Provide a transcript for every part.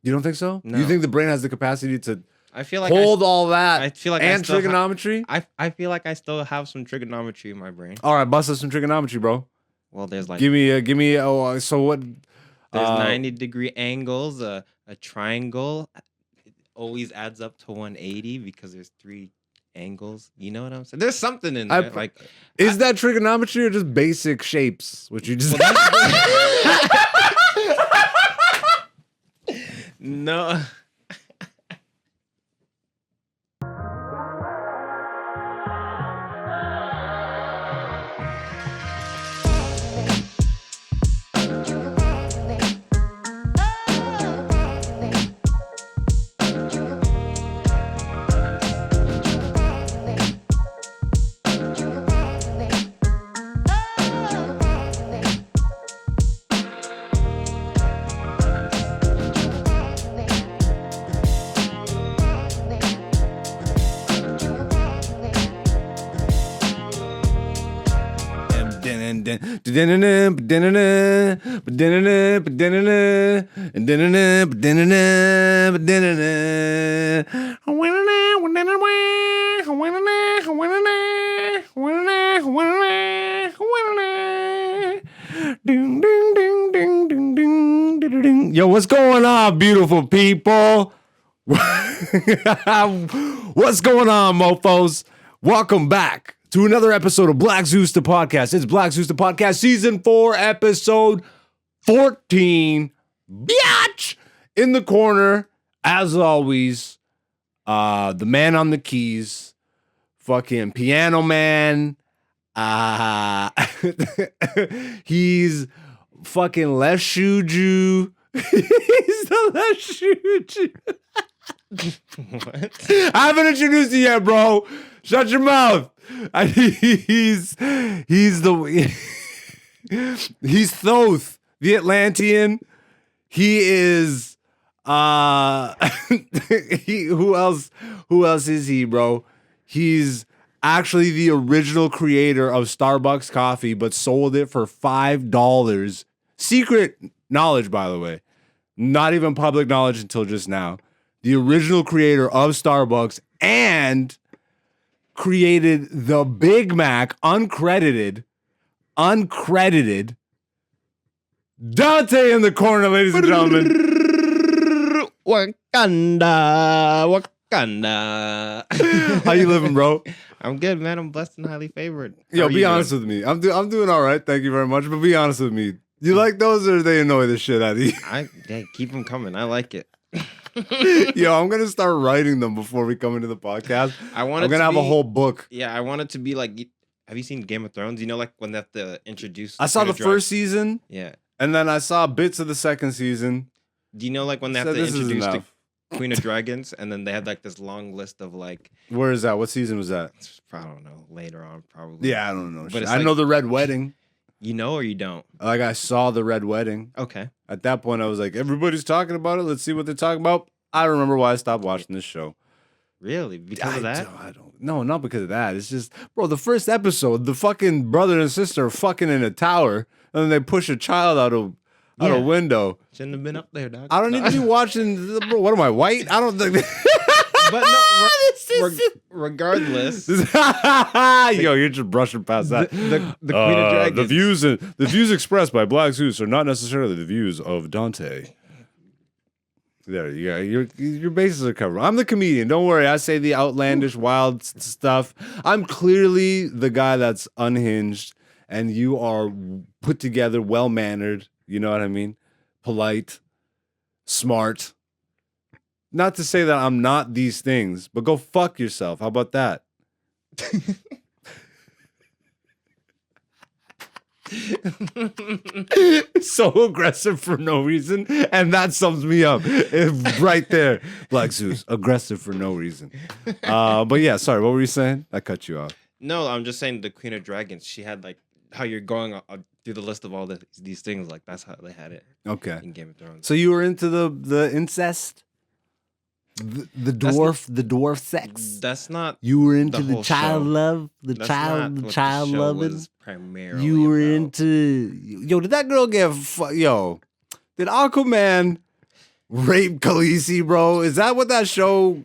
You don't think so? No. You think the brain has the capacity to I feel like hold all that I feel like and trigonometry? I feel like I still have some trigonometry in my brain. All right, bust us some trigonometry, bro. Well, there's like give me. So what? There's 90-degree angles. A triangle always adds up to 180 because there's 3 angles. You know what I'm saying? There's something in there. Is that trigonometry or just basic shapes? Which you just no. Yo, what's going on, beautiful people? What's going on, mofos? Welcome back to another episode of Black Zeus the Podcast. It's Black Zeus the Podcast, Season 4, Episode 14. Biatch! In the corner, as always, the man on the keys, fucking piano man. He's fucking less shuju. He's the less shuju. What? I haven't introduced you yet, bro. Shut your mouth. He's Thoth, the Atlantean. He is who else is he, bro? He's actually the original creator of Starbucks coffee, but sold it for $5. Secret knowledge, by the way. Not even public knowledge until just now. The original creator of Starbucks and created the Big Mac, uncredited. Dante in the corner, ladies and gentlemen. Wakanda. How you living, bro? I'm good, man. I'm blessed and highly favored. Yo, be honest with me. I'm doing all right. Thank you very much. But be honest with me. You like those or they annoy the shit out of you? Keep them coming. I like it. Yo, I'm gonna start writing them before we come into the podcast. I'm gonna have a whole book. Yeah, I want it to be like. Have you seen Game of Thrones? You know, like when they have to introduce. I saw the first season. Yeah, and then I saw bits of the second season. Do you know, like when they have to introduce the Queen of Dragons, and then they have like this long list of like. Where is that? What season was that? I don't know. Later on, probably. Yeah, I don't know. But I know the Red Wedding. You know or you don't? Like, I saw the Red Wedding. Okay. At that point, I was like, everybody's talking about it. Let's see what they're talking about. I don't remember why I stopped watching this show. Really? Because of that? I don't. No, not because of that. It's just, bro, the first episode, the fucking brother and sister are fucking in a tower, and then they push a child out a window. Shouldn't have been up there, dog. I don't need to be watching. Bro, what am I, white? I don't think. But no, regardless. Yo, you're just brushing past that. The Queen of Dragons. The views expressed by Black Zeus are not necessarily the views of Dante. There, yeah, your bases are covered. I'm the comedian. Don't worry. I say the outlandish, wild stuff. I'm clearly the guy that's unhinged, and you are put together, well-mannered. You know what I mean? Polite, smart. Not to say that I'm not these things, but go fuck yourself. How about that? So aggressive for no reason, and that sums me up right there. Black Zeus, aggressive for no reason. But yeah, sorry, what were you saying? I cut you off. No, I'm just saying the Queen of Dragons. She had like how you're going through the list of all these things. Like that's how they had it. Okay. In Game of Thrones. So you were into the incest. The dwarf sex. That's not. You were into the the child show. love, the That's child loving. Primarily, you were into. Yo, did that girl get? Did Aquaman? rape Khaleesi, bro. Is that what that show?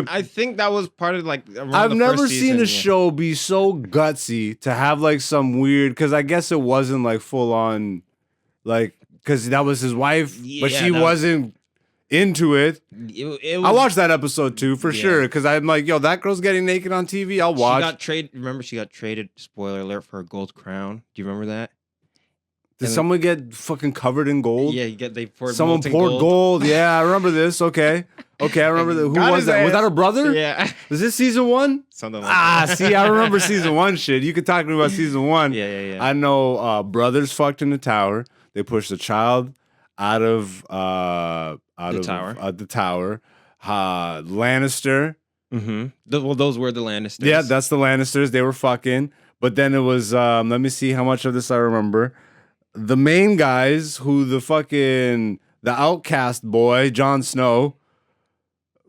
I think that was part of like. I've never seen a show be so gutsy to have like some weird. Because I guess it wasn't like full on, like because that was his wife, but she wasn't into it. I watched that episode too for sure because I'm like, yo, that girl's getting naked on TV. I'll watch. Remember, she got traded. Spoiler alert for a gold crown. Do you remember that? Did someone get fucking covered in gold? Yeah, they poured. Someone poured gold. Yeah, I remember this. Okay, I remember that. Who was that? Was that her brother? Yeah. Was this season 1? Something like that. See, I remember season 1 shit. You could talk to me about season 1. Yeah. I know brothers fucked in the tower. They pushed the child out of the tower. Lannister. Mm-hmm. Those were the Lannisters. Yeah, that's the Lannisters. They were fucking. But then it was. Let me see how much of this I remember. The main guys who the outcast boy, Jon Snow.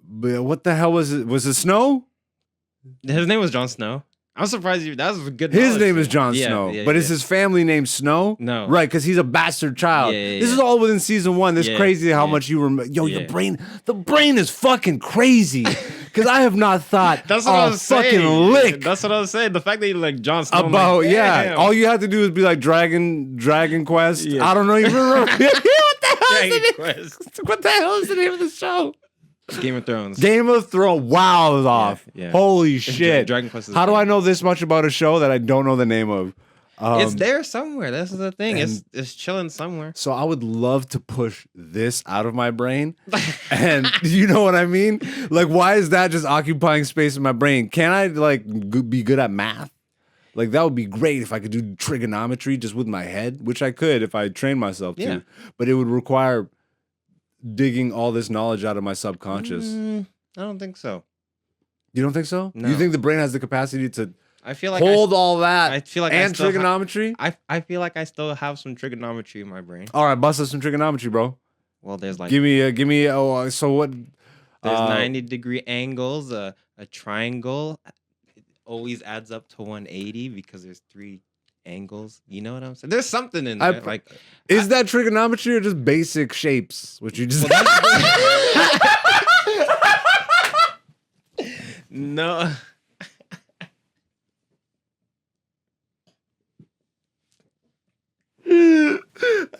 What the hell was it? Was it Snow? His name was Jon Snow. I'm surprised you. That was a good. His name is Jon Snow, but is his family named Snow? No, right? Because he's a bastard child. This is all within season 1. This crazy how much you remember. Yo, the brain is fucking crazy. Because I have not thought. That's what I was fucking saying. Lick. That's what I was saying. The fact that you like Jon Snow. About all you have to do is be like Dragon Quest. Yeah. I don't know. You remember? What the hell is the name? What the hell is the name of the show? Game of Thrones. Game of Thrones. Wow, I was off. Yeah. Holy shit. Dragon Quest is how do I know this much about a show that I don't know the name of? It's there somewhere. That's the thing. It's chilling somewhere. So I would love to push this out of my brain. And you know what I mean? Like, why is that just occupying space in my brain? Can I like be good at math? Like, that would be great if I could do trigonometry just with my head, which I could if I trained myself to. But it would require digging all this knowledge out of my subconscious. I don't think so. You don't think so? No. You think the brain has the capacity to I feel like hold all that I feel like and trigonometry? I feel like I still have some trigonometry in my brain. All right, bust us some trigonometry, bro. Well, there's like give me so what? There's 90-degree angles. A triangle always adds up to 180 because there's 3 angles. You know what I'm saying? There's something in there. Is that trigonometry or just basic shapes? Which you just no.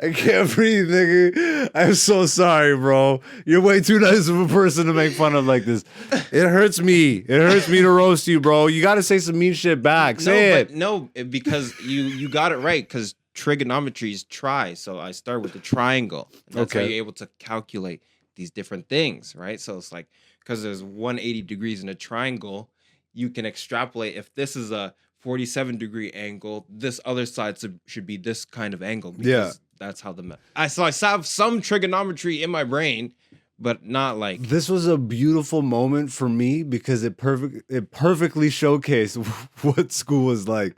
I can't breathe, nigga. I'm so sorry, bro. You're way too nice of a person to make fun of like this. It hurts me. It hurts me to roast you, bro. You got to say some mean shit back. Say it. No, because you got it right. Because trigonometry is so I start with the triangle. And that's how you're able to calculate these different things, right? So it's like because there's 180 degrees in a triangle, you can extrapolate if this is a 47-degree angle, this other side should be this kind of angle. Because that's how I have some trigonometry in my brain, but not like. This was a beautiful moment for me because it perfectly showcased what school was like.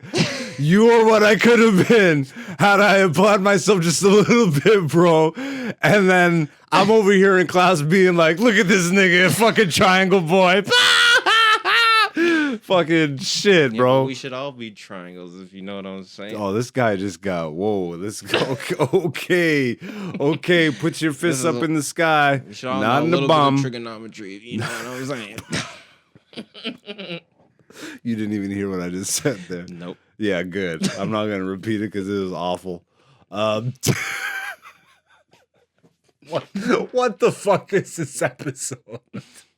You are what I could have been had I applied myself just a little bit, bro. And then I'm over here in class being like, look at this nigga, fucking triangle boy. Fucking shit, bro. We should all be triangles, if you know what I'm saying. Oh, this guy just got okay. Put your fists up in the sky, we should all not know in a the little bum. bit of trigonometry, if you know what I'm saying. You didn't even hear what I just said there. Nope. Yeah, good. I'm not gonna repeat it because it was awful. What the fuck is this episode?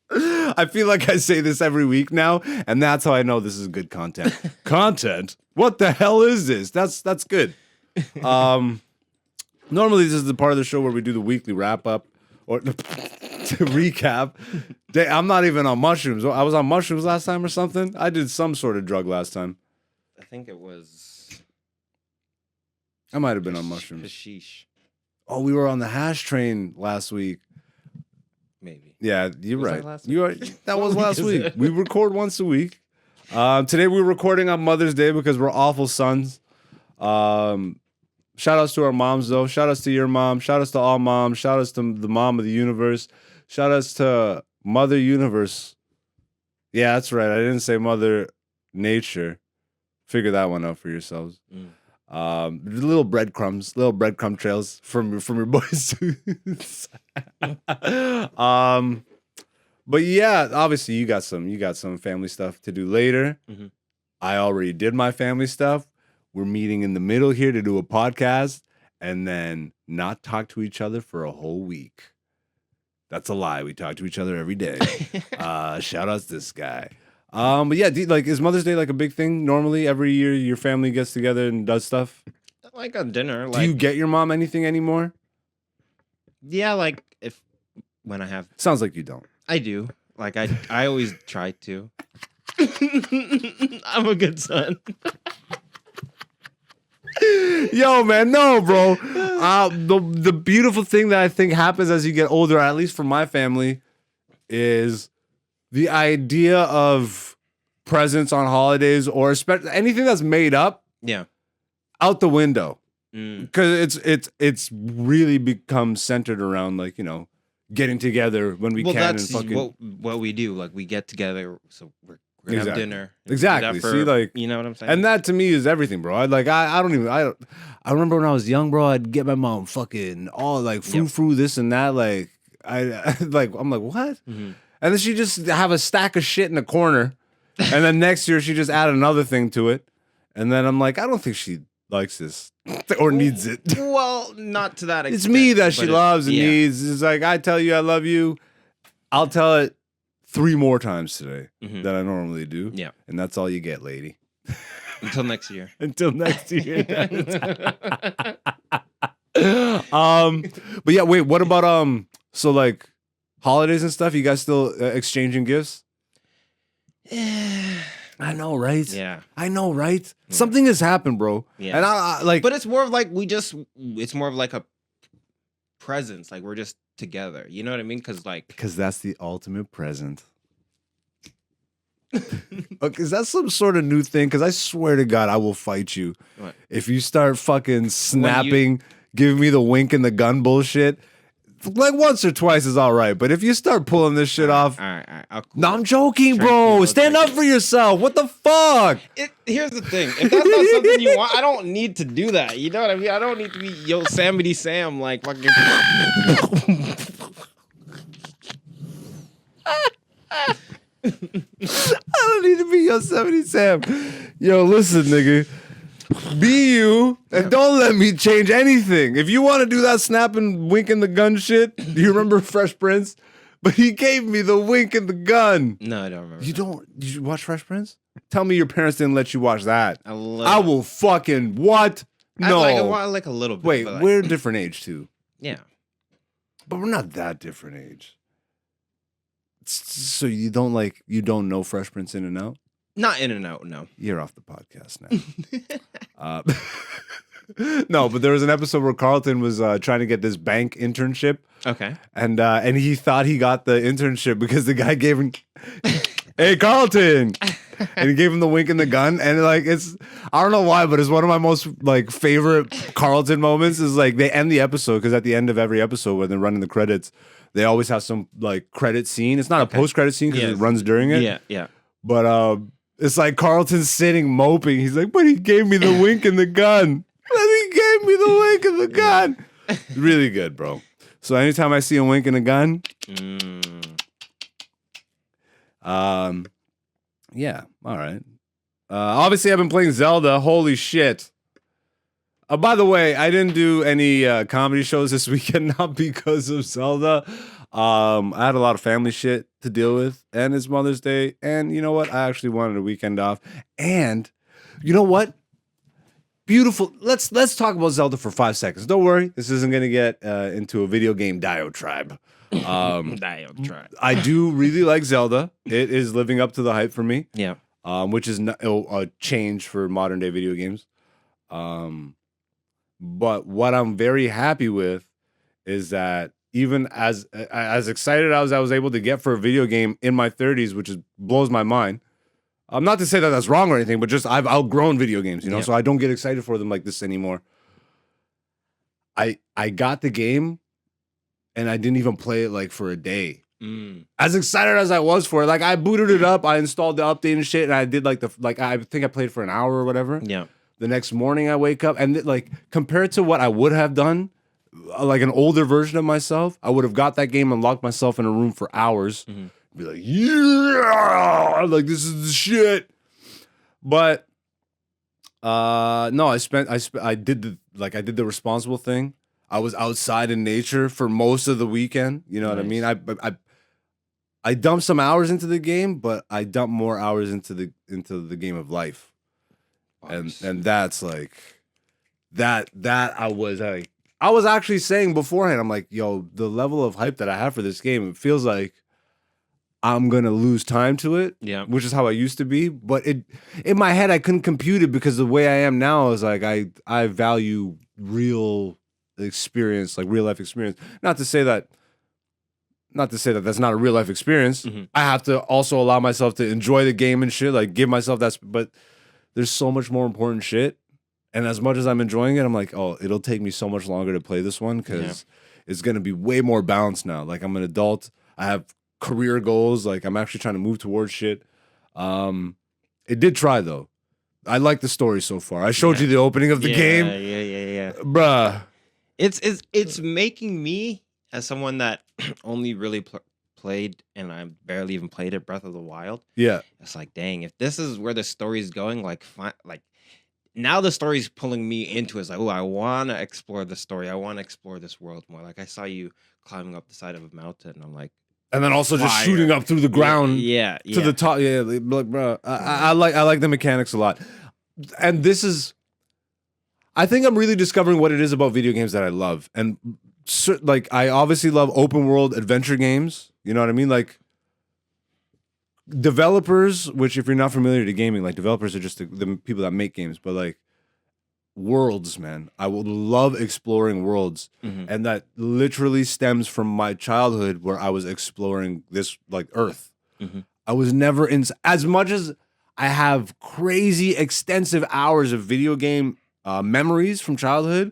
I feel like I say this every week now, and that's how I know this is good content. Content? What the hell is this? That's good. Normally this is the part of the show where we do the weekly wrap up or to recap. I'm not even on mushrooms. I was on mushrooms last time or something. I did some sort of drug last time. I think it was. I might have been on mushrooms. Hashish. Oh, we were on the hash train last week. Maybe. Yeah, you're right. That was What last week is week. it? We record once a week. Today we're recording on Mother's Day because we're awful sons. Shout outs to our moms though. Shout outs to your mom. Shout outs to all moms. Shout outs to the mom of the universe. Shout outs to Mother Universe. Yeah, that's right. I didn't say Mother Nature. Figure that one out for yourselves. Little breadcrumb trails from your boys. But yeah, obviously you got some family stuff to do later. Mhm. I already did my family stuff. We're meeting in the middle here to do a podcast and then not talk to each other for a whole week. That's a lie. We talk to each other every day. Shout outs this guy. But yeah, is Mother's Day like a big thing? Normally, every year your family gets together and does stuff. Like a dinner. Do you get your mom anything anymore? Yeah, like when I have. Sounds like you don't. I do. Like I always try to. I'm a good son. Yo, man, no, bro. The beautiful thing that I think happens as you get older, at least for my family, is the idea of presents on holidays or anything that's made up. Yeah. Out the window. Because it's really become centered around like, getting together when we can. That's and fucking... what we do. Like we get together, so we're gonna have dinner. Exactly. See, like, you know what I'm saying? And that to me is everything, bro. I remember when I was young, bro, I'd get my mom fucking all like frou this and that. Like I'm like, what? Mm-hmm. And then she just have a stack of shit in the corner. And then next year she just add another thing to it. And then I'm like, I don't think she likes this or needs it. Well, not to that extent. It's me that she loves and needs. It's like, I tell you I love you. I'll tell it 3 more times today than I normally do. Yeah. And that's all you get, lady. Until next year. Until next year. But yeah, wait, what about so like holidays and stuff? You guys still exchanging gifts? I know, right? Yeah. I know, right? Yeah. Something has happened, bro. Yeah. And I like, but it's more of like it's more of like a presence. Like we're just together. You know what I mean? Because that's the ultimate present. Okay, is that some sort of new thing? Because I swear to God, I will fight you. What? If you start fucking snapping, giving me the wink and the gun bullshit. Like once or twice is all right, but if you start pulling this shit off, all right. No, I'm joking, bro. Stand up for yourself. What the fuck? Here's the thing: if that's not something you want, I don't need to do that. You know what I mean? I don't need to be Yosemite Sam like fucking. I don't need to be Yosemite Sam. Yo, listen, nigga. Be you, and don't let me change anything. If you want to do that snapping, winking the gun shit, do you remember Fresh Prince? But he gave me the wink and the gun. No, I don't remember. You don't? Did you watch Fresh Prince? Tell me your parents didn't let you watch that. A little. I will fucking what? No. I like a little bit. Wait, we're a different age too. Yeah. But we're not that different age. So you don't know Fresh Prince in and out? Not in and out, no. You're off the podcast now. No, but there was an episode where Carlton was trying to get this bank internship. Okay. And he thought he got the internship because the guy gave him, "Hey, Carlton," and he gave him the wink and the gun. And like I don't know why, but it's one of my most like favorite Carlton moments. Is like they end the episode because at the end of every episode when they're running the credits, they always have some like credit scene. It's not a post credit scene because it runs during it. Yeah. But it's like Carlton's sitting moping. He's like, but he gave me the wink and the gun. But he gave me the wink and the gun. Really good, bro. So anytime I see a wink and a gun, yeah, all right. Obviously, I've been playing Zelda. Holy shit. By the way, I didn't do any comedy shows this weekend, not because of Zelda. I had a lot of family shit to deal with, and it's Mother's Day, and you know what? I actually wanted a weekend off, and you know what? Beautiful. Let's talk about Zelda for 5 seconds. Don't worry, this isn't gonna get into a video game diatribe. Diatribe. I do really like Zelda. It is living up to the hype for me. Yeah. Which is a change for modern day video games. But what I'm very happy with is that even as excited as I was able to get for a video game in my 30s, which blows my mind. Not to say that that's wrong or anything, but just I've outgrown video games, so I don't get excited for them like this anymore. I got the game and I didn't even play it like for a day. As excited as I was for it, like I booted it up, I installed the update and shit, and I did I think I played for an hour or whatever. Yeah. The next morning I wake up and like compared to what I would have done, like an older version of myself, I would have got that game and locked myself in a room for hours. Be like, yeah, like this is the shit. But no, I did the responsible thing. I was outside in nature for most of the weekend. You know what I mean? I dumped some hours into the game, but I dumped more hours into the game of life. Nice. And that's like that I was actually saying beforehand, I'm like, yo, the level of hype that I have for this game, it feels like I'm gonna lose time to it. Yeah. Which is how I used to be. But in my head I couldn't compute it because the way I am now is like I value real experience, like real life experience. Not to say that that's not a real life experience. I have to also allow myself to enjoy the game and shit, like give myself that, but there's so much more important shit. And as much as I'm enjoying it, I'm like, oh, it'll take me so much longer to play this one because it's going to be way more balanced now. Like I'm an adult. I have career goals. Like I'm actually trying to move towards shit. It did try though. I like the story so far. I showed you the opening of the game. Yeah. Bruh. It's making me, as someone that only really played, and I barely even played it, Breath of the Wild. Yeah. It's like, dang, if this is where the story's going, like now the story's pulling me into it. It's like, oh, I want to explore the story. I want to explore this world more. Like I saw you climbing up the side of a mountain, and I'm like, and then also just shooting up through the ground, to the top. Yeah, like, bro, I like the mechanics a lot, and this is, I think I'm really discovering what it is about video games that I love, and like I obviously love open world adventure games. You know what I mean? Like developers, which if you're not familiar to gaming, like developers are just the people that make games, but like worlds, man. I would love exploring worlds. And that literally stems from my childhood where I was exploring this like Earth. I was never in, as much as I have crazy extensive hours of video game memories from childhood,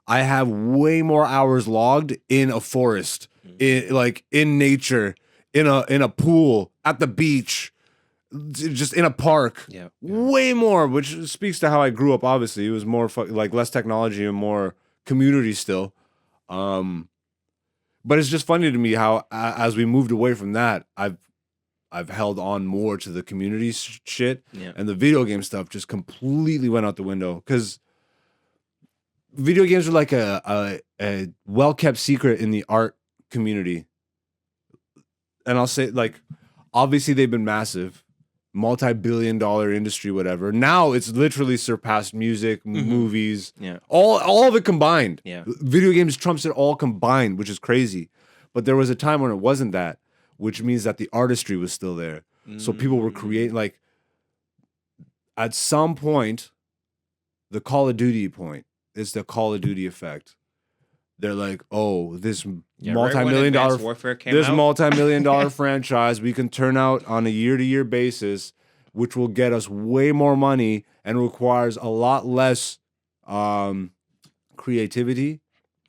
I have way more hours logged in a forest, in nature, in a pool, at the beach, just in a park. Way more, which speaks to how I grew up. Obviously, it was more like less technology and more community still. But it's just funny to me how as we moved away from that, I've held on more to the community shit, and the video game stuff just completely went out the window because video games are like a well-kept secret in the art community. And I'll say, like, obviously they've been massive, multi-billion-dollar industry, whatever. Now it's literally surpassed music, movies, all of it combined. Video games trumps it all combined, which is crazy. But there was a time when it wasn't that, which means that the artistry was still there. So people were creating, like, at some point, the Call of Duty point, it's the Call of Duty effect. They're like, oh, this multi-million-dollar franchise we can turn out on a year-to-year basis, which will get us way more money and requires a lot less creativity.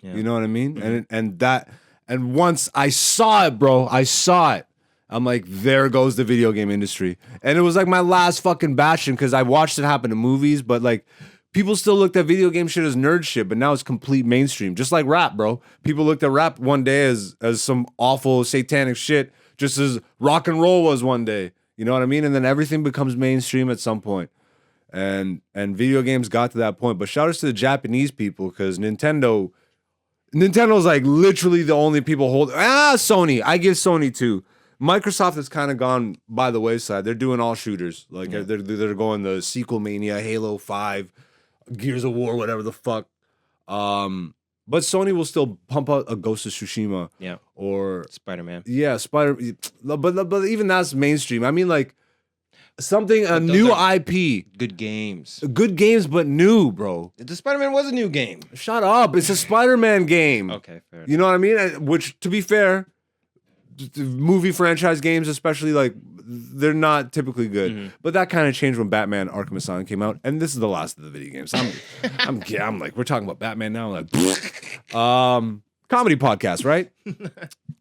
You know what I mean? And once I saw it, bro, I'm like, there goes the video game industry. And it was like my last fucking bastion because I watched it happen in movies, but like, people still looked at video game shit as nerd shit, but now it's complete mainstream. Just like rap, bro. People looked at rap one day as some awful satanic shit, just as rock and roll was one day. You know what I mean? And then everything becomes mainstream at some point. And video games got to that point. But shout outs to the Japanese people, because Nintendo's like literally the only people Sony. I give Sony too. Microsoft has kind of gone by the wayside. They're doing all shooters. Like they're going the sequel mania, Halo 5. Gears of War, whatever the fuck. But Sony will still pump out a Ghost of Tsushima. Or Spider-Man. Yeah, but even that's mainstream. I mean, like a new IP. Good games. Good games, but new, bro. The Spider-Man was a new game. Shut up. It's a Spider-Man game. Okay, fair enough. You know what I mean? Which, to be fair, movie franchise games, especially, like, they're not typically good. But that kind of changed when Batman Arkham Asylum came out, and this is the last of the video games. I'm like, we're talking about Batman now. Like, comedy podcast, right?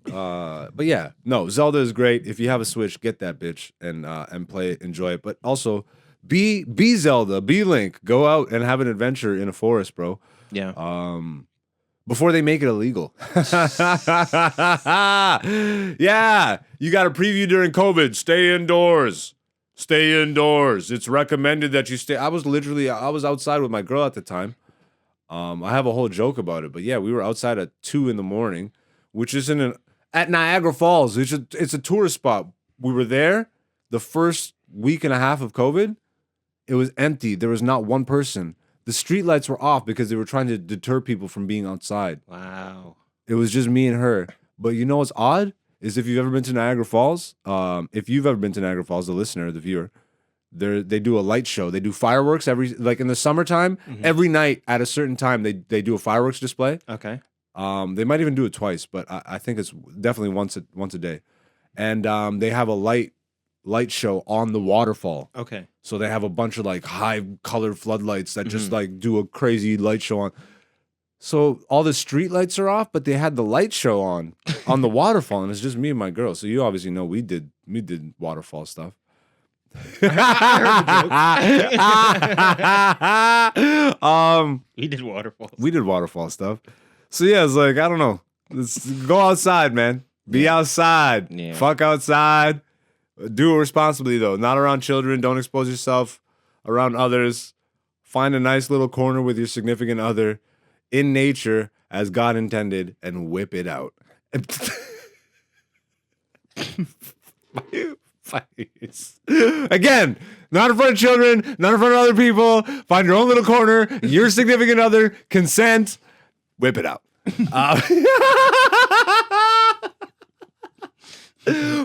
But yeah, no, Zelda is great. If you have a Switch, get that bitch and play it, enjoy it. But also, Be Zelda, be Link. Go out and have an adventure in a forest, bro. Yeah. Before they make it illegal. Yeah, you got a preview during COVID. Stay indoors. Stay indoors. It's recommended that you stay. I was outside with my girl at the time. I have a whole joke about it, but yeah, we were outside at 2 a.m, which is at Niagara Falls. It's a tourist spot. We were there the first week and a half of COVID. It was empty. There was not one person. The street lights were off because they were trying to deter people from being outside. Wow. It was just me and her. But you know what's odd is if you've ever been to Niagara Falls, the listener, the viewer, they do a light show. They do fireworks in the summertime. Mm-hmm. Every night at a certain time, they do a fireworks display. Okay. They might even do it twice, but I think it's definitely once a day. And they have a light show on the waterfall. Okay. So they have a bunch of like high colored floodlights that just like do a crazy light show on. So all the street lights are off, but they had the light show on the waterfall, and it's just me and my girl. So you obviously know we did waterfall stuff. We did waterfalls. We did waterfall stuff. So yeah, it's like, I don't know. Let's go outside, man. Be outside. Yeah. Fuck outside. Do it responsibly though. Not around children. Don't expose yourself around others. Find a nice little corner with your significant other in nature as God intended and whip it out. Again, not in front of children, not in front of other people. Find your own little corner, your significant other, consent, whip it out.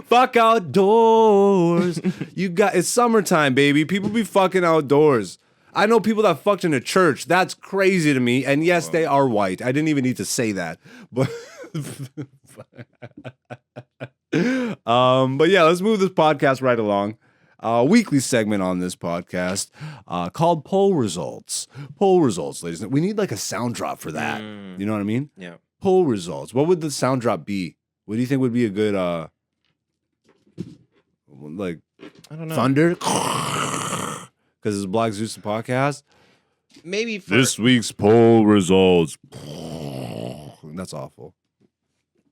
Fuck outdoors. It's summertime, baby. People be fucking outdoors. I know people that fucked in a church. That's crazy to me. And yes, they are white. I didn't even need to say that. But but yeah, let's move this podcast right along. Weekly segment on this podcast called Poll Results. Poll Results, ladies. We need like a sound drop for that. You know what I mean? Yeah. Poll Results. What would the sound drop be? What do you think would be a good like I don't know. thunder? Because it's Black Zeus the podcast. Maybe for This week's poll results. That's awful.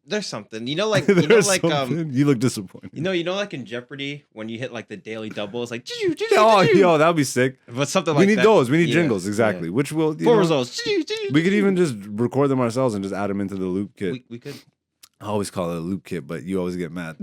There's something. You know like you look disappointed. you know like in Jeopardy when you hit like the daily double, it's like Oh, yo, that would be sick. but something We like need that. those. We need Yeah, jingles, exactly. yeah. Which will Poll results. We could even just record them ourselves and just add them into the loop kit. We could. I always call it a loop kit, but you always get mad.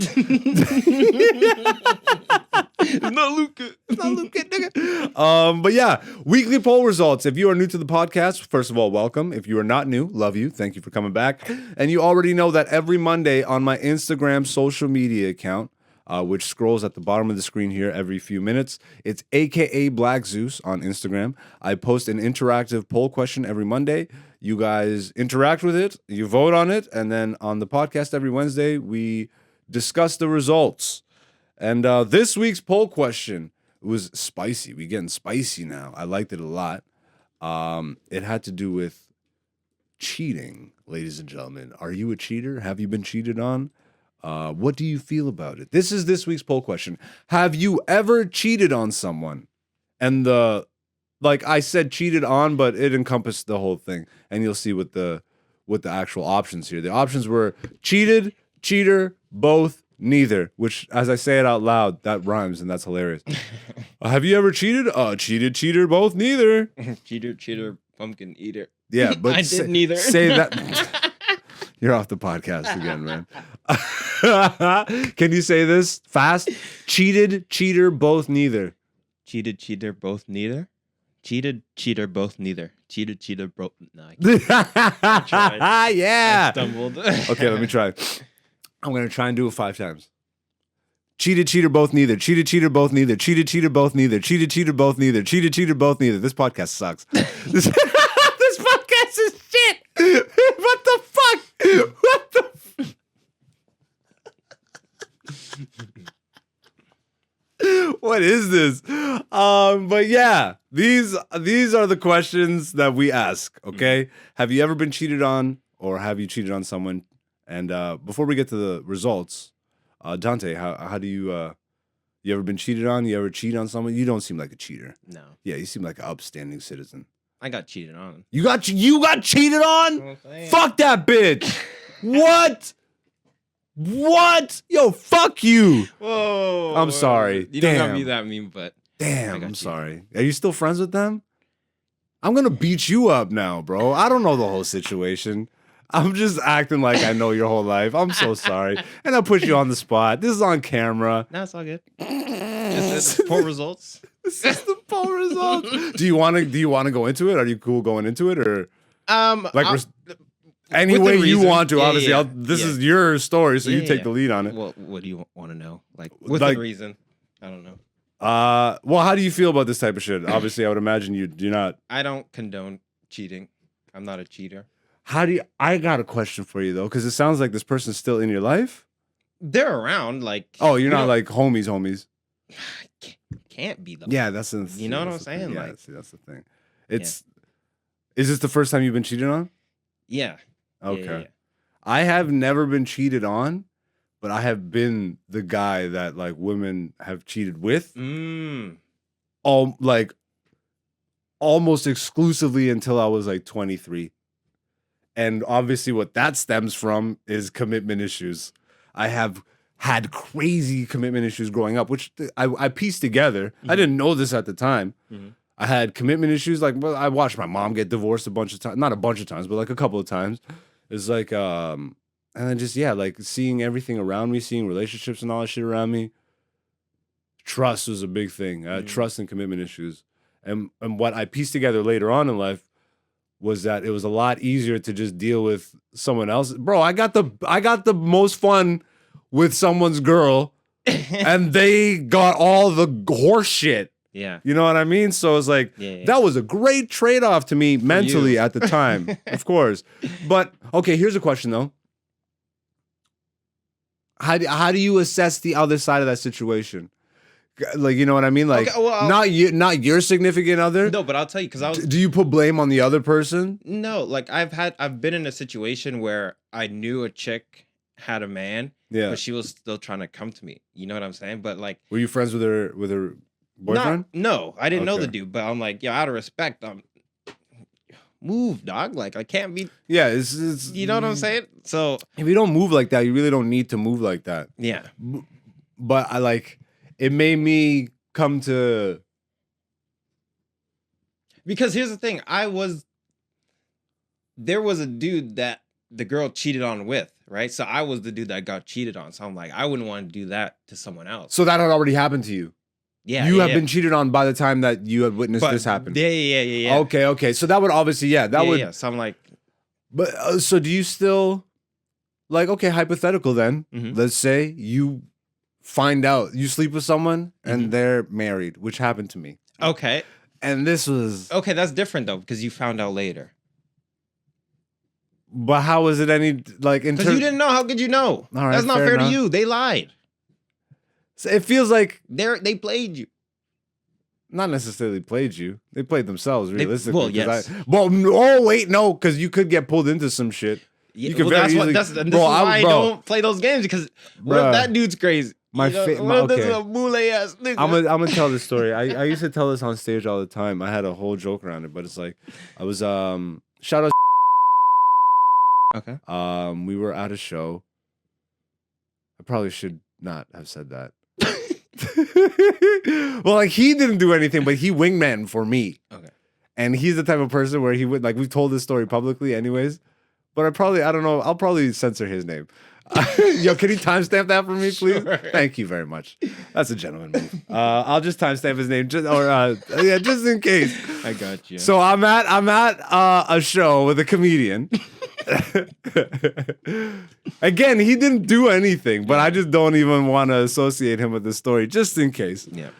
It's not Luca. It's not loop kit, nigga. But yeah, weekly poll results. If you are new to the podcast, first of all, welcome. If you are not new, love you. Thank you for coming back. And you already know that every Monday on my Instagram social media account, which scrolls at the bottom of the screen here every few minutes, it's AKA Black Zeus on Instagram. I post an interactive poll question every Monday. You guys interact with it, you vote on it, and then on the podcast every Wednesday, we discuss the results. And this week's poll question was spicy. We're getting spicy now. I liked it a lot. It had to do with cheating, ladies and gentlemen. Are you a cheater? Have you been cheated on? What do you feel about it? This is this week's poll question. Have you ever cheated on someone? And like I said, cheated on, but it encompassed the whole thing. And you'll see what the actual options here. The options were cheated, cheater, both, neither, which as I say it out loud, that rhymes and that's hilarious. Have you ever cheated? Cheated, cheater, both, neither. Cheater, pumpkin eater. Yeah, but I did neither. Say that. You're off the podcast again, man. Can you say this fast? Cheated, cheater, both, neither. Cheated, cheater, both, neither. Cheated, cheater, both, neither. Cheated, cheater, both. No, I can't. I tried. Yeah. I stumbled. Okay, let me try. I'm going to try and do it 5 times. Cheated, cheater, both, neither. Cheated, cheater, both, neither. Cheated, cheater, both, neither. Cheated, cheater, both, neither. Cheated, cheater, both, neither. This podcast sucks. This podcast is shit. What the fuck? What the What is this? But yeah, these are the questions that we ask, okay? Have you ever been cheated on, or have you cheated on someone? And before we get to the results, Dante, how do you You ever been cheated on? You ever cheat on someone? You don't seem like a cheater. No. Yeah, you seem like an upstanding citizen. I got cheated on. You got cheated on? Fuck that bitch. What? What? Yo, fuck you. Whoa. I'm sorry. You Damn. don't gotta be that mean, but Damn, I'm sorry. Are you still friends with them? I'm gonna beat you up now, bro. I don't know the whole situation. I'm just acting like I know your whole life. I'm so sorry. And I put you on the spot. This is on camera. No, it's all good. Just the poor results. This is the poll results. Do you want to go into it? Are you cool going into it, or any way you want to? Yeah, Obviously, yeah. This is your story, so you take the lead on it. Well, what do you want to know? Like, with the reason? I don't know. Well, how do you feel about this type of shit? Obviously, I would imagine you do not. I don't condone cheating. I'm not a cheater. How do you? I got a question for you though, because it sounds like this person's still in your life. They're around, like. Oh, you're not like homies. Can't be though. Yeah, that's the. You know what I'm saying? Yeah, Like, see, that's the thing. Is this the first time you've been cheated on? Yeah. Okay. Yeah. I have never been cheated on, but I have been the guy that like women have cheated with. Like almost exclusively until I was like 23. And obviously what that stems from is commitment issues. I have had crazy commitment issues growing up, which I pieced together. Mm-hmm. I didn't know this at the time. Mm-hmm. I had commitment issues. Like, well, I watched my mom get divorced a bunch of times. Not a bunch of times, but like a couple of times. It's like, and then just, like seeing everything around me, seeing relationships and all that shit around me. Trust was a big thing. Trust and commitment issues. And what I pieced together later on in life was that it was a lot easier to just deal with someone else. Bro, I got the most fun with someone's girl, and they got all the horse shit. Yeah. You know what I mean? So it's like, that was a great trade-off to me mentally at the time, of course. But, okay, here's a question, though. How do you assess the other side of that situation? Like, you know what I mean? Like, not your significant other. No, but I'll tell you, because Do you put blame on the other person? No, like I've been in a situation where I knew a chick had a man, but she was still trying to come to me. You know what I'm saying? But like, were you friends with her boyfriend? No, I didn't know the dude, but I'm like, yo, out of respect, move, dog. Like, I can't be. Yeah, it's you know what I'm saying? So if you don't move like that, you really don't need to move like that. Yeah. But I like. It made me come to... Because here's the thing. There was a dude that the girl cheated on with, right? So I was the dude that got cheated on. So I'm like, I wouldn't want to do that to someone else. So that had already happened to you? Yeah. You have been cheated on by the time that you had witnessed this happen? Yeah. Okay. So that would obviously, Yeah, so I'm like... But, so do you still... Like, okay, hypothetical then. Mm-hmm. Let's say you... find out you sleep with someone and they're married, which happened to me. Okay. And this was... Okay, that's different though, because you found out later. But how was it any... like because you didn't know. How could you know? All right, that's not fair enough. to you. They lied. So it feels like... They played you. Not necessarily played you. They played themselves, realistically. Well, yes. No, because you could get pulled into some shit. Yeah, you could that's why I don't play those games, because what if that dude's crazy? What if this is a boule ass nigga? I'm gonna tell this story. I used to tell this on stage all the time. I had a whole joke around it, but it's like I was shout out. Okay. We were at a show. I probably should not have said that. Well, like he didn't do anything, but he wingman for me. Okay. And he's the type of person where he would like we've told this story publicly anyways. But I don't know. I'll probably censor his name. Yo, can you timestamp that for me, please? Sure. Thank you very much. That's a gentleman move. I'll just timestamp his name, just in case. I got you. So I'm at a show with a comedian. Again, he didn't do anything, but I just don't even want to associate him with this story, just in case. Yeah.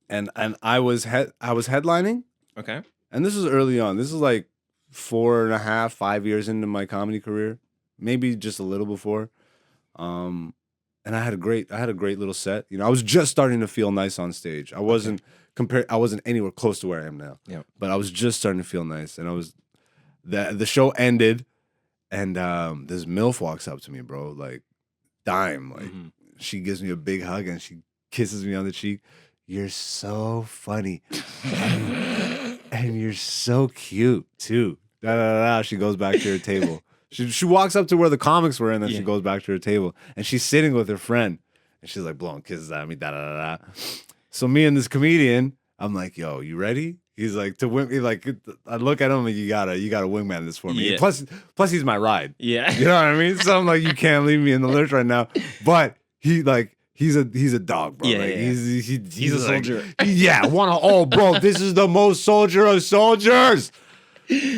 And I was headlining. Okay. And this was early on. This was like 4.5, 5 years into my comedy career. Maybe just a little before. And I had a great little set. You know, I was just starting to feel nice on stage. I wasn't anywhere close to where I am now. Yeah. But I was just starting to feel nice. And the show ended and this MILF walks up to me, bro, like dime, like she gives me a big hug and she kisses me on the cheek. You're so funny. And you're so cute too. Da, da, da, da. She goes back to her table. She walks up to where the comics were, and then she goes back to her table. And she's sitting with her friend. And she's like blowing kisses at me. Da, da, da, da. So me and this comedian, I'm like, yo, you ready? He's like, to win, like, I look at him and you gotta wingman this for me. Yeah. Plus he's my ride. Yeah. You know what I mean? So I'm like, you can't leave me in the lurch right now. But he's a dog, bro. Yeah, like, yeah. He's a like, soldier. Yeah, bro, this is the most soldier of soldiers.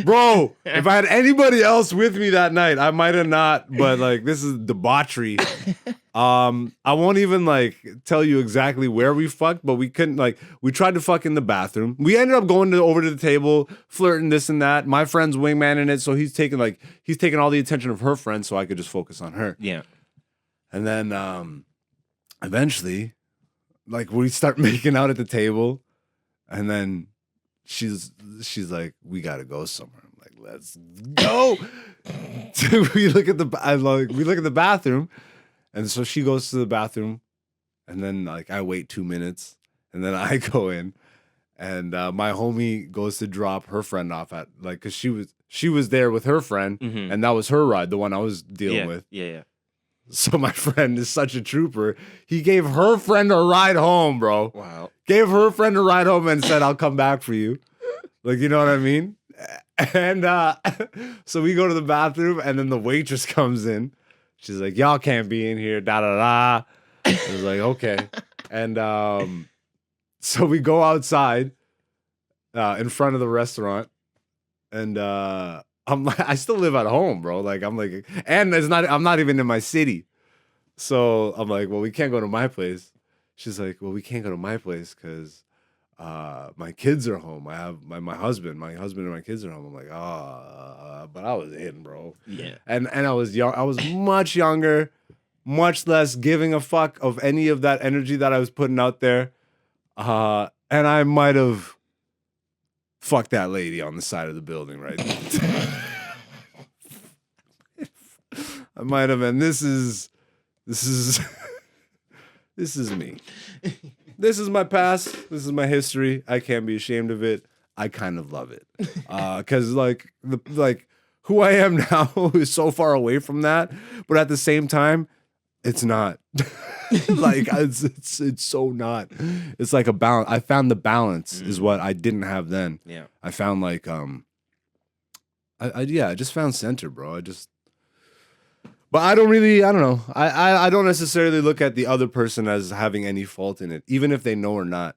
Bro, if I had anybody else with me that night, I might have not, but like this is debauchery. I won't even like tell you exactly where we fucked, but we couldn't like we tried to fuck in the bathroom. We ended up going over to the table, flirting this and that. My friend's wingman it, so he's taking all the attention of her friend so I could just focus on her. Yeah. And then eventually, like we start making out at the table, and then she's like, we gotta go somewhere. I'm like, let's go. we look at the bathroom, and so she goes to the bathroom, and then like I wait 2 minutes, and then I go in, and my homie goes to drop her friend off at like because she was there with her friend, and that was her ride, the one I was dealing with. Yeah. So my friend is such a trooper. He gave her friend a ride home, bro. Wow. Gave her friend a ride home and said, I'll come back for you. Like, you know what I mean? And so we go to the bathroom, and then the waitress comes in. She's like, y'all can't be in here, da da da. I was like, okay. And so we go outside in front of the restaurant, and I'm like, I still live at home, bro. Like, I'm like, and I'm not even in my city. So I'm like, well, we can't go to my place. She's like, well, we can't go to my place because my kids are home. I have my husband and my kids are home. I'm like, but I was in, bro. Yeah. And I was young. I was much younger, much less giving a fuck of any of that energy that I was putting out there. And I might have fucked that lady on the side of the building, right? I might have, and this is me. This is my past. This is my history. I can't be ashamed of it. I kind of love it, because like who I am now is so far away from that, but at the same time, it's not. Like it's so not. It's like a balance. I found the balance is what I didn't have then. Yeah. I found like I just found center, bro. But I don't know. I don't necessarily look at the other person as having any fault in it, even if they know or not.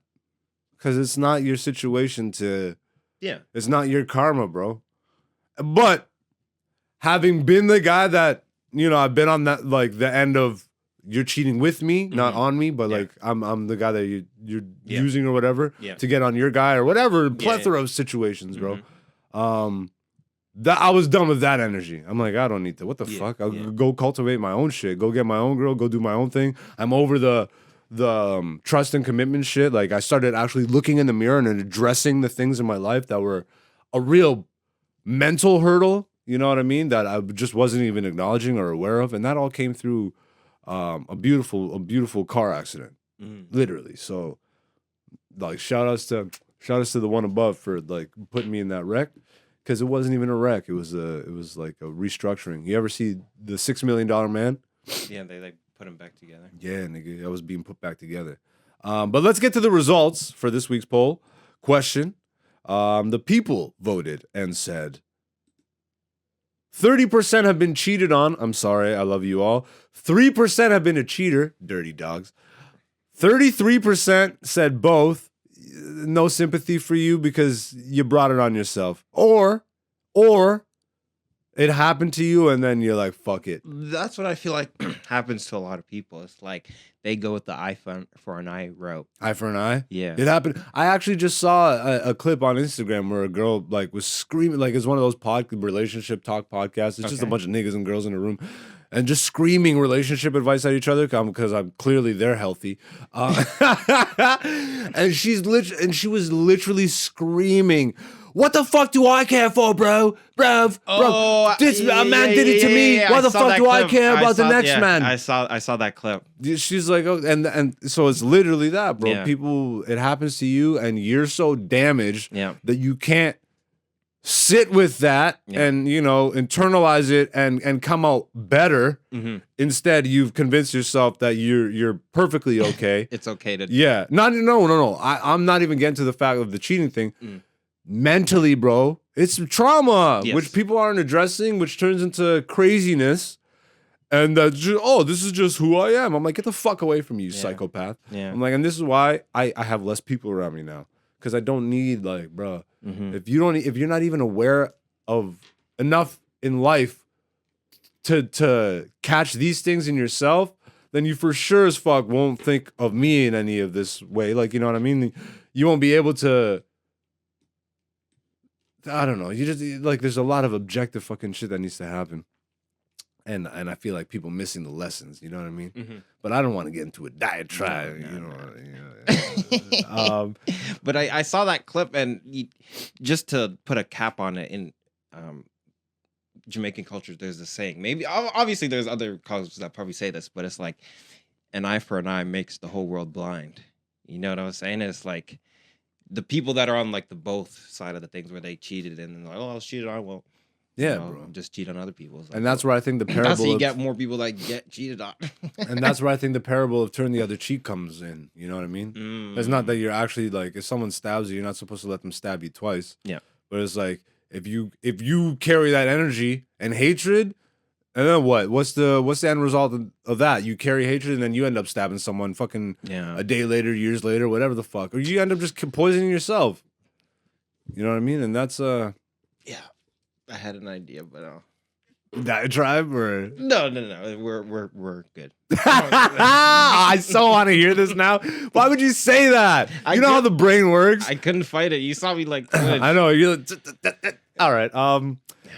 Because it's not your situation to... Yeah. It's not your karma, bro. But having been the guy that, I've been on that, like, the end of you're cheating with me, not on me, but, like, I'm the guy that you're using or whatever to get on your guy or whatever. Plethora of situations, bro. That I was done with that energy. I'm like, I don't need that. What the fuck? I'll go cultivate my own shit. Go get my own girl. Go do my own thing. I'm over the trust and commitment shit. Like I started actually looking in the mirror and addressing the things in my life that were a real mental hurdle. You know what I mean? That I just wasn't even acknowledging or aware of, and that all came through a beautiful car accident, literally. So, like, shout outs to the one above for like putting me in that wreck. Because it wasn't even a wreck. It was like a restructuring. You ever see the $6 Million Man? Yeah, they like put him back together. Yeah, nigga, that was being put back together. But let's get to the results for this week's poll question. The people voted and said 30% have been cheated on. I'm sorry, I love you all. 3% have been a cheater. Dirty dogs. 33% said both. No sympathy for you because you brought it on yourself. Or it happened to you and then you're like, fuck it. That's what I feel like happens to a lot of people. It's like they go with the eye for an eye route. Eye for an eye? Yeah. It happened. I actually just saw a clip on Instagram where a girl like was screaming, like it's one of those relationship talk podcasts. It's just a bunch of niggas and girls in a room. And just screaming relationship advice at each other because I'm clearly they're healthy, and she was literally screaming, what the fuck do I care for, bro? Bro, this man did it to me. Why the fuck do I care about the next man? I saw that clip. She's like, oh, and so it's literally that, bro. Yeah. People, it happens to you, and you're so damaged Yeah. that you can't sit with that and internalize it and come out better. Mm-hmm. Instead, you've convinced yourself that you're perfectly okay. It's okay to No. I'm not even getting to the fact of the cheating thing. Mentally, bro, it's trauma which people aren't addressing, which turns into craziness. And this is just who I am. I'm like, get the fuck away from me, you psychopath. Yeah. I'm like, and this is why I have less people around me now, because I don't need, like, bro. If you're not even aware of enough in life to catch these things in yourself, then you for sure as fuck won't think of me in any of this way. Like, you know what I mean? You won't be able to. I don't know. You just like, there's a lot of objective fucking shit that needs to happen. And I feel like people missing the lessons, you know what I mean? But I don't want to get into a diatribe, But I saw that clip, and just to put a cap on it, in Jamaican culture, there's a saying. Maybe obviously there's other cultures that probably say this, but it's like, an eye for an eye makes the whole world blind. You know what I'm saying? It's like the people that are on like the both side of the things where they cheated and then like, oh, I was cheated on, well. Yeah, bro. Just cheat on other people. And that's where I think the parable. That's how you get more people that get cheated on. And that's where I think the parable of turn the other cheek comes in. You know what I mean? It's not that you're actually like, if someone stabs you, you're not supposed to let them stab you twice. Yeah. But it's like, if you carry that energy and hatred, and then what? What's the end result of that? You carry hatred and then you end up stabbing someone fucking a day later, years later, whatever the fuck, or you end up just poisoning yourself. You know what I mean? And that's yeah. I had an idea, but diatribe or no, we're good. I so want to hear this now. Why would you say that? You know how the brain works. I couldn't fight it. You saw me like. I know you're. All right.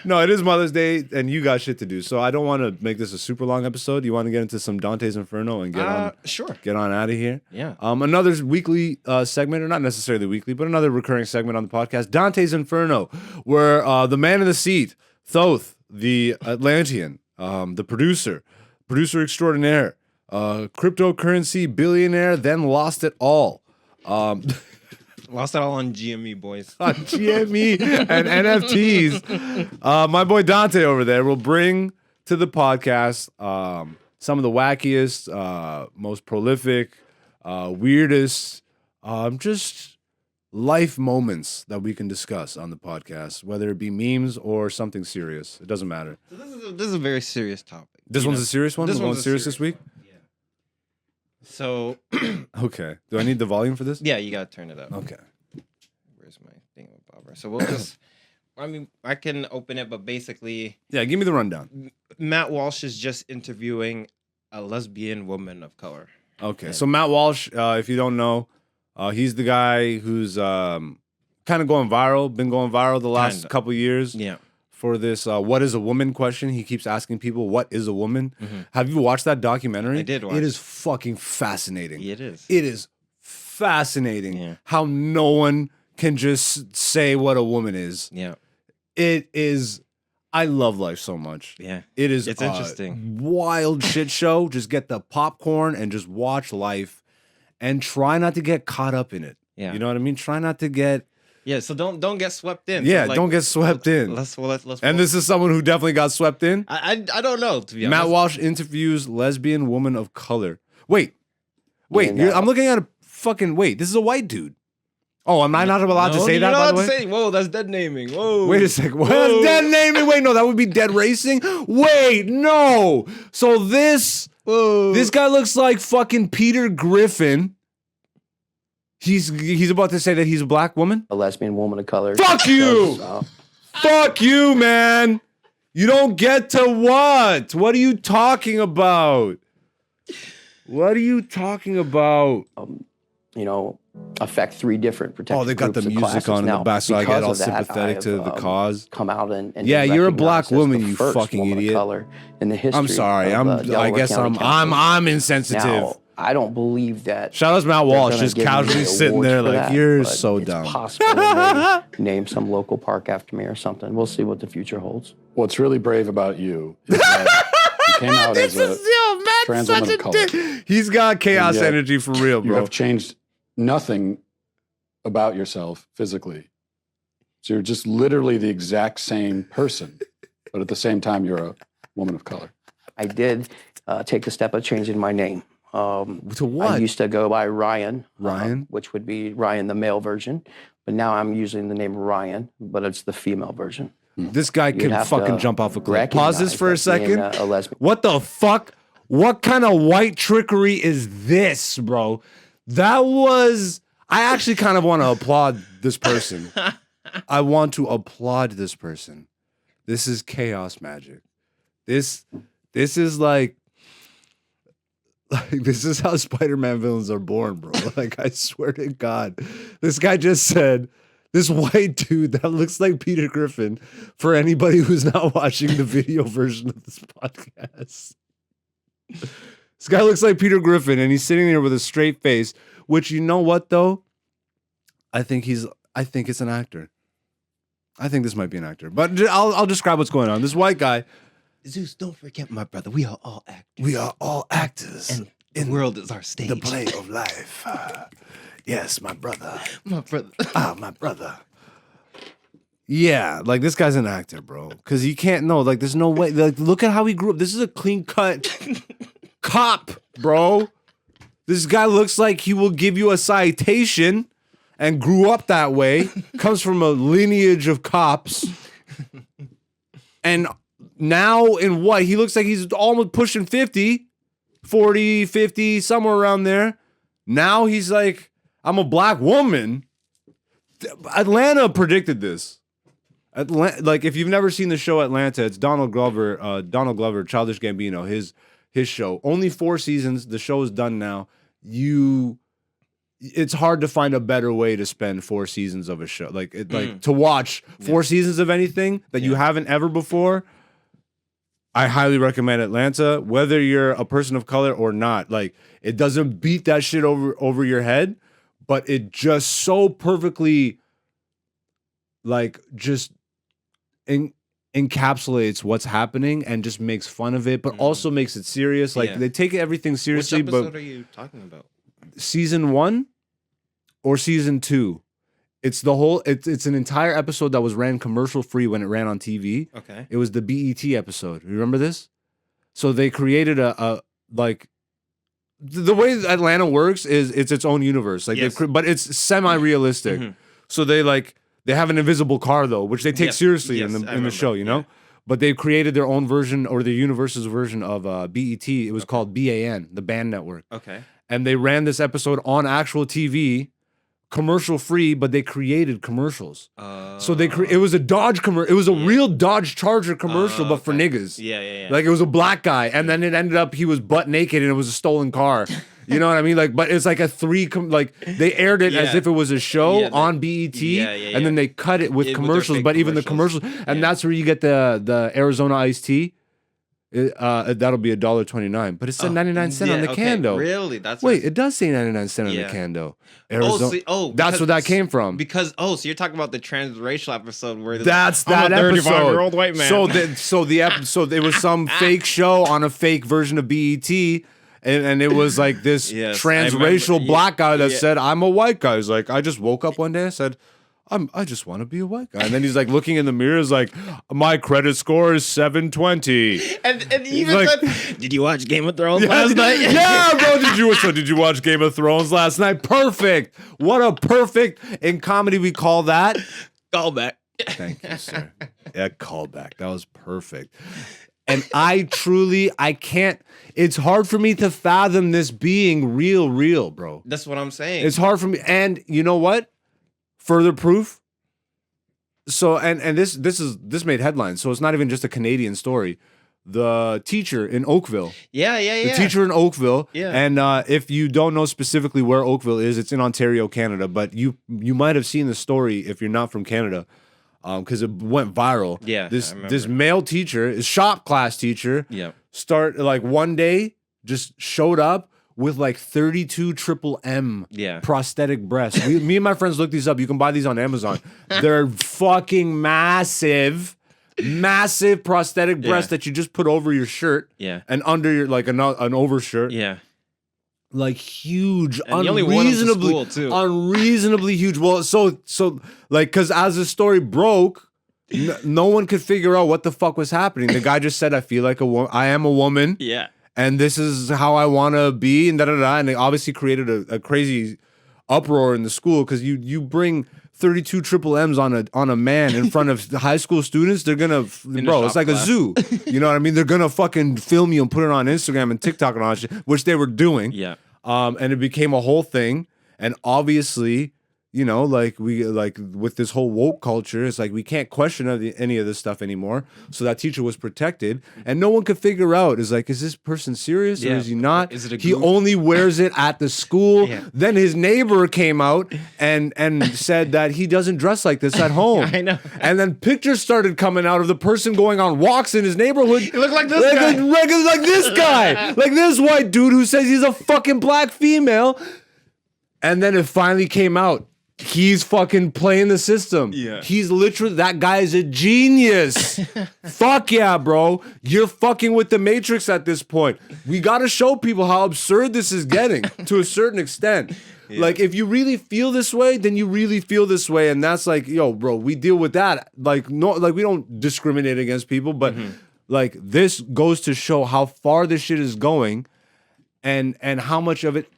No, it is Mother's Day, and you got shit to do. So I don't want to make this a super long episode. You want to get into some Dante's Inferno and get on? Sure. Get on out of here. Yeah. Another weekly segment, or not necessarily weekly, but another recurring segment on the podcast, Dante's Inferno, where the man in the seat, Thoth, the Atlantean, the producer extraordinaire, cryptocurrency billionaire, then lost it all. Lost it all on GME, boys. On GME and NFTs. My boy Dante over there will bring to the podcast some of the wackiest, most prolific, weirdest, just life moments that we can discuss on the podcast, whether it be memes or something serious. It doesn't matter. So this is a very serious topic. This one's a serious one? This We're going serious this week? So, okay. Do I need the volume for this? Yeah, you gotta turn it up. Okay. Where's my thing with Bobber? So we'll just. I mean, I can open it, but basically, yeah. Give me the rundown. Matt Walsh is just interviewing a lesbian woman of color. Okay, so Matt Walsh, if you don't know, he's the guy who's kind of going viral. Been going viral the last couple years. Yeah. For this what is a woman question. He keeps asking people, what is a woman? Have you watched that documentary? I did watch. It is fucking fascinating. It is. It is fascinating how no one can just say what a woman is. Yeah. It is. I love life so much. Yeah. It is. It's interesting. Wild shit show. Just get the popcorn and just watch life and try not to get caught up in it. Yeah. You know what I mean? Try not to get. Yeah, so don't get swept in. Yeah, so like, don't get swept in. Let's and this is someone who definitely got swept in. I don't know, to be honest. Matt Walsh interviews lesbian woman of color. Wait. I'm looking at a fucking this is a white dude. Oh, am I not allowed to say that? By the way, whoa, that's dead naming. Whoa. Wait a second. What? That's dead naming. Wait, no, that would be dead racing. Wait, no. So this guy looks like fucking Peter Griffin. He's about to say that he's a black woman? A lesbian woman of color. Fuck you! Fuck you, man! You don't get to what? What are you talking about? What are you talking about? Affect 3 different protected they got the groups music on in the back, so I get all sympathetic to the cause. Come out and yeah, you're a black woman, you fucking idiot. Color in the history. I'm sorry. I guess I'm insensitive. I don't believe that. Shout out to Matt they're Walsh, gonna just give me casually the sitting awards there for like, that, you're but so it's dumb. possible they may name some local park after me or something. We'll see what the future holds. What's really brave about you is that you came out as a trans woman of color. He's got chaos And yet energy for real, You bro. have changed nothing about yourself physically. So you're just literally the exact same person, but at the same time, you're a woman of color. I did take the step of changing my name. To what? I used to go by Ryan. Ryan? Which would be Ryan, the male version. But now I'm using the name Ryan, but it's the female version. This guy You'd can have fucking to jump off a cliff. Pause this for a recognize that being second. a lesbian. What the fuck? What kind of white trickery is this, bro? That was... I actually kind of want to applaud this person. I want to applaud this person. This is chaos magic. This is like this is how Spider-Man villains are born, bro. Like, I swear to God. This guy just said, this white dude that looks like Peter Griffin, for anybody who's not watching the video version of this podcast. This guy looks like Peter Griffin, and he's sitting there with a straight face, which, you know what, though? I think it's an actor. I think this might be an actor. But I'll describe what's going on. This white guy... Zeus, don't forget, my brother. We are all actors. We are all actors. And the world is our stage. The play of life. Yes, my brother. My brother. My brother. Yeah, like this guy's an actor, bro. Because you can't know. Like, there's no way. Like, look at how he grew up. This is a clean cut cop, bro. This guy looks like he will give you a citation and grew up that way. Comes from a lineage of cops. And now in what? He looks like he's almost pushing 50, 40, 50, somewhere around there. Now he's like, I'm a black woman. Atlanta predicted this. Like, if you've never seen the show Atlanta, it's Donald Glover, Childish Gambino, his show. Only 4 seasons. The show is done now. It's hard to find a better way to spend 4 seasons of a show. Like to watch 4 seasons of anything that you haven't ever before. I highly recommend Atlanta, whether you're a person of color or not. Like, it doesn't beat that shit over your head, but it just so perfectly, like, just encapsulates what's happening and just makes fun of it, but also makes it serious. Like, they take everything seriously. Which episode but are you talking about? Season 1 or season 2? It's the whole. It's an entire episode that was ran commercial free when it ran on TV. Okay. It was the BET episode. You remember this? So they created a like the way Atlanta works is it's its own universe. Like, Yes. but it's semi-realistic. Mm-hmm. So they have an invisible car though, which they take seriously in the show. You know. Yeah. But they created their own version or their universe's version of BET. It was called BAN, the Band Network. Okay. And they ran this episode on actual TV. Commercial free, but they created commercials. So it was a Dodge commercial. It was a real Dodge Charger commercial, but for niggas. Yeah. Like, it was a black guy, and then it ended up he was butt naked, and it was a stolen car. You know what I mean? Like, but it's like a they aired it as if it was a show on BET, and then they cut it with commercials. But even the commercials, and that's where you get the Arizona iced tea. That'll be $1.29, but it said 99 cents on the can though. Really? Wait, it does say 99 cents on the can though. Arizona. That's where that came from. Because so you're talking about the transracial episode where that's I'm that a episode. 35-year-old white man. So the episode, it was some fake show on a fake version of BET. And it was like this transracial black guy that said, I'm a white guy. He's like, I just woke up one day and said, I just want to be a white guy. And then he's like looking in the mirror, is like, my credit score is 720. And he even said, did you watch Game of Thrones last night? Yeah, bro. Did you watch Game of Thrones last night? Perfect. What a perfect, in comedy we call that Callback. Thank you, sir. Yeah, callback. That was perfect. And I can't, it's hard for me to fathom this being real, bro. That's what I'm saying. It's hard for me. And you know what? Further proof. So and this made headlines. So it's not even just a Canadian story. The teacher in Oakville. Yeah. The teacher in Oakville. Yeah. And if you don't know specifically where Oakville is, it's in Ontario, Canada. But you might have seen the story if you're not from Canada, because it went viral. Yeah. This male teacher, is shop class teacher. Yeah. One day just showed up with like 32 triple M Yeah. prosthetic breasts. Me and my friends looked these up. You can buy these on Amazon. They're fucking massive prosthetic breasts that you just put over your shirt and under your like an overshirt. Yeah. Like huge, and unreasonably huge. Well, so like, because as the story broke, no one could figure out what the fuck was happening. The guy just said, "I feel like I am a woman." Yeah. And this is how I want to be, and and they obviously created a crazy uproar in the school because you bring 32 triple M's on a man in front of the high school students, they're gonna it's like class. a zoo. You know what I mean? They're gonna fucking film you and put it on Instagram and TikTok and all that shit, which they were doing. Yeah. And it became a whole thing. And obviously, you know, like with this whole woke culture, it's like we can't question any of this stuff anymore. So that teacher was protected, and no one could figure out, is this person serious or is he not? Is it a he goof? only wears it at the school. Yeah. Then his neighbor came out and said that he doesn't dress like this at home. I know. And then pictures started coming out of the person going on walks in his neighborhood. He looked like this guy. Like this guy. Like this white dude who says he's a fucking black female. And then it finally came out. He's fucking playing the system. Yeah. He's literally, that guy is a genius. Fuck yeah, bro. You're fucking with the Matrix at this point. We got to show people how absurd this is getting to a certain extent. Yeah. Like, if you really feel this way, then you really feel this way. And that's like, yo, bro, we deal with that. Like, no, like we don't discriminate against people, but like this goes to show how far this shit is going and how much of it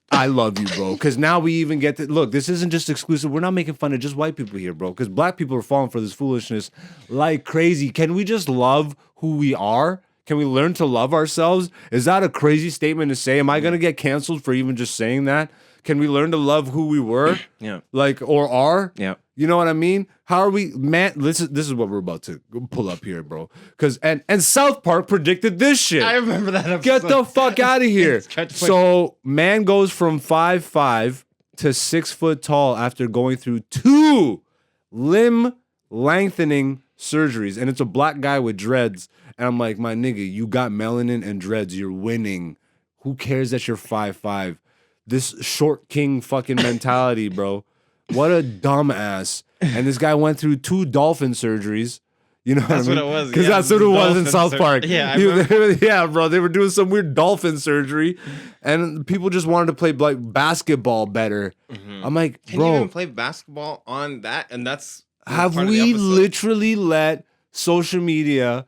I love you, bro. Because now we even get to look. This isn't just exclusive. We're not making fun of just white people here, bro. Because black people are falling for this foolishness like crazy. Can we just love who we are? Can we learn to love ourselves? Is that a crazy statement to say? Am I gonna get canceled for even just saying that? Can we learn to love who we were? Yeah. Like or are? Yeah. You know what I mean? How are we, man? This is what we're about to pull up here, bro. Because and South Park predicted this shit. I remember that episode. Get the fuck out of here. So man goes from 5'5" to 6 foot tall after going through 2 limb lengthening surgeries, and it's a black guy with dreads. And I'm like, my nigga, you got melanin and dreads. You're winning. Who cares that you're 5'5"? This short king fucking mentality, bro. What a dumbass. And this guy went through 2 dolphin surgeries. You know that's what I mean? What it was. Because yeah, that's what it was in South Park. Yeah, yeah, bro. They were doing some weird dolphin surgery, and people just wanted to play like basketball better. I'm like, Can bro, you even play basketball on that? And that's have part of we the episode. literally let social media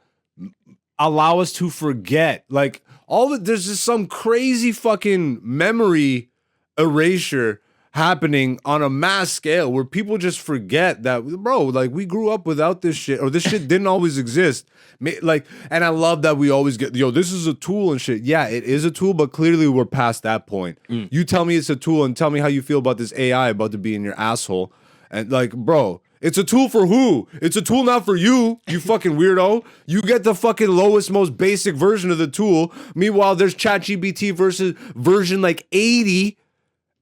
allow us to forget? Like there's just some crazy fucking memory erasure happening on a mass scale where people just forget that, bro, like we grew up without this shit, or this shit didn't always exist. Like, and I love that we always get, yo, this is a tool and shit. Yeah, it is a tool, but clearly we're past that point. You tell me it's a tool and tell me how you feel about this AI about to be in your asshole. And like, bro, it's a tool for who? It's a tool not for you, you fucking weirdo. You get the fucking lowest, most basic version of the tool. Meanwhile, there's ChatGPT version like 80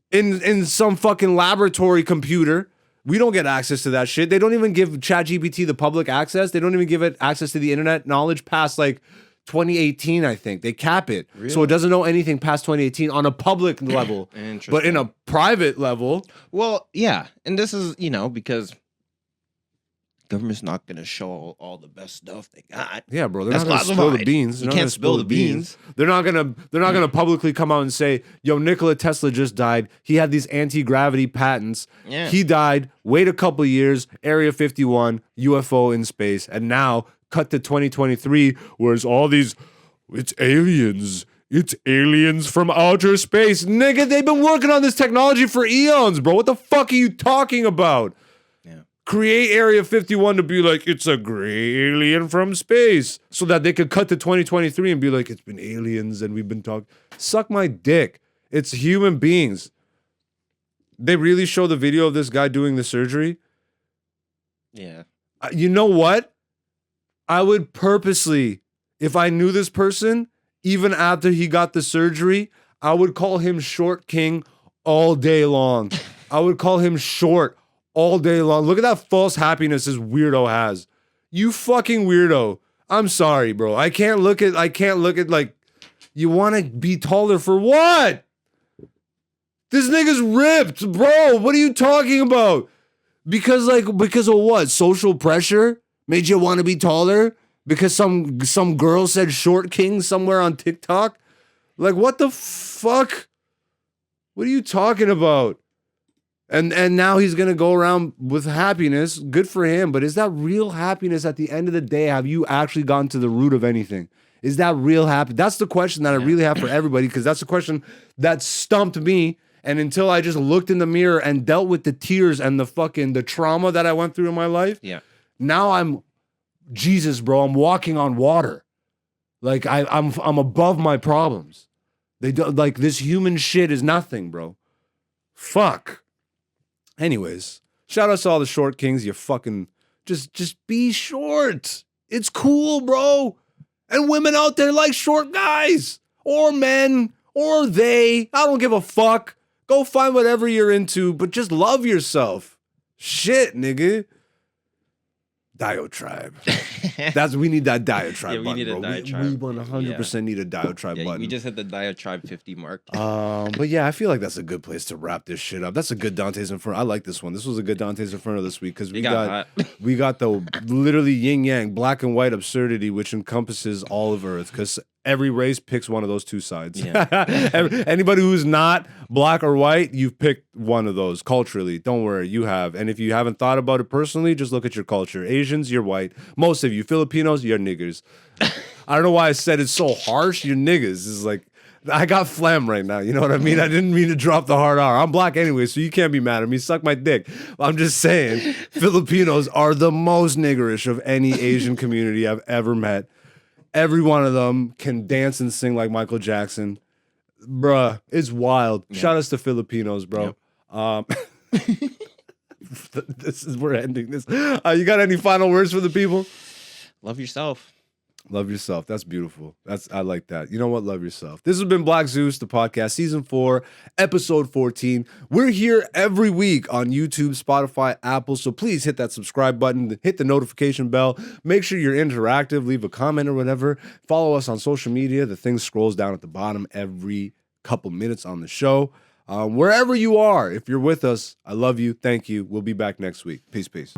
in some fucking laboratory computer. We don't get access to that shit. They don't even give ChatGPT the public access. They don't even give it access to the internet knowledge past like 2018, I think. They cap it. Really? So it doesn't know anything past 2018 on a public level. But in a private level. Well, yeah. And this is, because government's not going to show all the best stuff they got. Yeah, bro. They're not going to spill the beans. You can't spill the beans. They're not going to publicly come out and say, yo, Nikola Tesla just died. He had these anti-gravity patents. Yeah. He died. Wait a couple years. Area 51, UFO in space. And now cut to 2023, where it's all these, it's aliens. It's aliens from outer space. Nigga, they've been working on this technology for eons, bro. What the fuck are you talking about? Create Area 51 to be like, it's a gray alien from space, so that they could cut to 2023 and be like, it's been aliens and we've been talking. Suck my dick. It's human beings. They really show the video of this guy doing the surgery. Yeah. You know what? I would purposely, if I knew this person, even after he got the surgery, I would call him Short King all day long. I would call him short all day long. Look at that false happiness this weirdo has. You fucking weirdo. I'm sorry, bro. I can't look at like, You want to be taller for what? This nigga's ripped, bro. What are you talking about? Because of what? Social pressure made you want to be taller? Because some girl said short king somewhere on TikTok? Like, what the fuck? What are you talking about? And now he's gonna go around with happiness. Good for him. But is that real happiness at the end of the day? Have you actually gotten to the root of anything? Is that real happy? That's the question that I really have for everybody, because that's the question that stumped me. And until I just looked in the mirror and dealt with the tears and the trauma that I went through in my life, now I'm Jesus, bro. I'm walking on water. Like I'm above my problems. They don't, like, this human shit is nothing, bro. Fuck. Anyways, shout out to all the short kings. You fucking just be short. It's cool, bro. And women out there like short guys or men or they. I don't give a fuck. Go find whatever you're into, but just love yourself. Shit, nigga. Diatribe. We need that diatribe button, need a bro. diatribe. We 100% need a diatribe button. We just hit the diatribe 50 mark. But yeah, I feel like that's a good place to wrap this shit up. That's a good Dante's Inferno. I like this one. This was a good Dante's Inferno this week because we got the literally yin yang, black and white absurdity, which encompasses all of Earth. Because every race picks one of those two sides. Yeah. Anybody who's not black or white, you've picked one of those culturally. Don't worry, you have. And if you haven't thought about it personally, just look at your culture. Asians, you're white. Most of you. Filipinos, you're niggers. I don't know why I said it so harsh. You're niggas. It's like, I got phlegm right now. You know what I mean? I didn't mean to drop the hard R. I'm black anyway, so you can't be mad at me. Suck my dick. I'm just saying, Filipinos are the most niggerish of any Asian community I've ever met. Every one of them can dance and sing like Michael Jackson. Bruh, it's wild. Yeah. Shout outs to Filipinos, bro. Yep. We're ending this. You got any final words for the people? Love yourself. Love yourself. That's beautiful. I like that. You know what? Love yourself. This has been Black Zeus, the podcast, season 4, episode 14. We're here every week on YouTube, Spotify, Apple. So please hit that subscribe button, hit the notification bell. Make sure you're interactive, leave a comment or whatever. Follow us on social media. The thing scrolls down at the bottom every couple minutes on the show. Wherever you are, if you're with us, I love you. Thank you. We'll be back next week. Peace, peace.